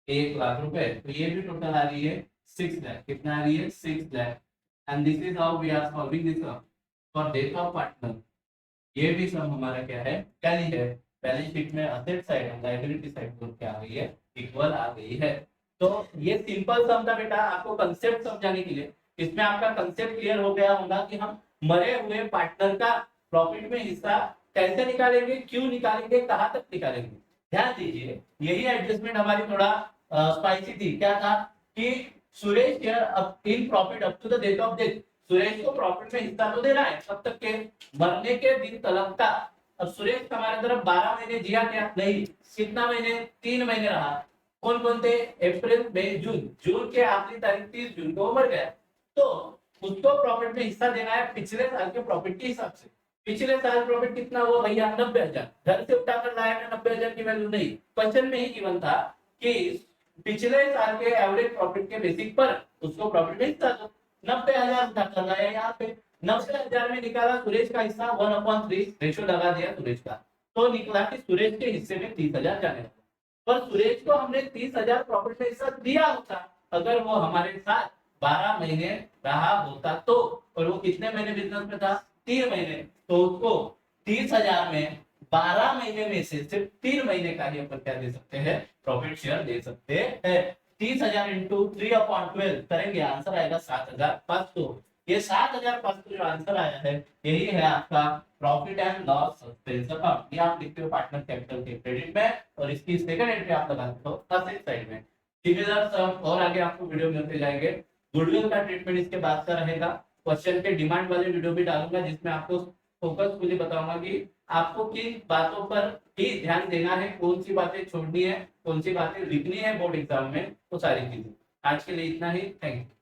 1 lakh रुपए, तो ये भी टोटल आ रही है 6 लाख। कितना आ रही है? 6 lakh. And this is how we are solving this sum for death of partner. ये भी सम हमारा क्या है? टैली है। बैलेंस शीट में असेट साइड और लायबिलिटी साइड को क्या आ गई है, इक्वल आ गई है। तो ये सिंपल सम था बेटा, आपको कंसेप्ट समझाने के लिए। इसमें आपका कंसेप्ट क्लियर हो गया होगा कि हम मरे हुए पार्टनर का प्रॉफिट में हिस्सा कैसे निकालेंगे, क्यों निकालेंगे, कहां तक निकालेंगे। ध्यान दीजिए, यही एडजस्टमेंट हमारी थोड़ा स्पाइसी थी। क्या था कि Suresh in profit up to the date of death, Suresh को प्रॉफिट में हिस्सा तो देना है तब तक के मरने के दिन तक का। अब सुरेश हमारे तरफ 12 महीने जिया क्या, नहीं, कितना महीने, 3 महीने रहा। कौन कौन थे, अप्रैल मई जून, जून के आखिरी तारीख 30 जून को मर गया। तो उसको प्रॉफिट में हिस्सा देना है पिछले साल के प्रॉफिट के हिसाब से। पिछले साल प्रॉफिट कितना हुआ भैया, 90,000। घर से उठाकर लाया मैं, 90,000 की वैल्यू नहीं, क्वेश्चन में ही गिवन था कि पिछले साल के एवरेज प्रॉफिट के बेसिक पर उसको प्रॉफिट में हिस्सा दो। 90,000 उठाकर लाया यहाँ पे, 90,000 में निकाला सुरेश का हिस्सा 1/3, रेशो लगा दिया सुरेश का। तो निकला कि सुरेश के हिस्से में 30,000 जाने लगा। पर सुरेश को हमने 30,000 प्रॉफिट में हिस्सा दिया होता अगर वो हमारे साथ 12 महीने रहा होता तो। और वो कितने महीने बिजनेस में था, 3 महीने। तो उसको 30,000 में 12 महीने में से सिर्फ 3 महीने का ही अपन क्या दे सकते हैं, प्रॉफिट शेयर दे सकते हैं। 30,000 इंटू 3/12 करेंगे, आंसर आएगा 7,500। ये 7,500 जो आंसर आया है, यही है आपका profit and loss expense account. ये आप लिखते हो पार्टनर कैपिटल के क्रेडिट में, और इसकी सेकंड एंट्री आप लगाते हो असेट साइड में। सिमिलर सम और आगे आपको वीडियो मिलते जाएंगे। गुडविल का ट्रीटमेंट इसके बाद का रहेगा। क्वेश्चन के डिमांड वाले वीडियो भी डालूंगा जिसमें आपको फोकसफुली बताऊंगा कि आपको किन बातों पर ही ध्यान देना है, कौन सी बातें छोड़नी है, कौन सी बातें लिखनी है बोर्ड एग्जाम में, वो सारी चीजें। आज के लिए इतना ही, थैंक यू।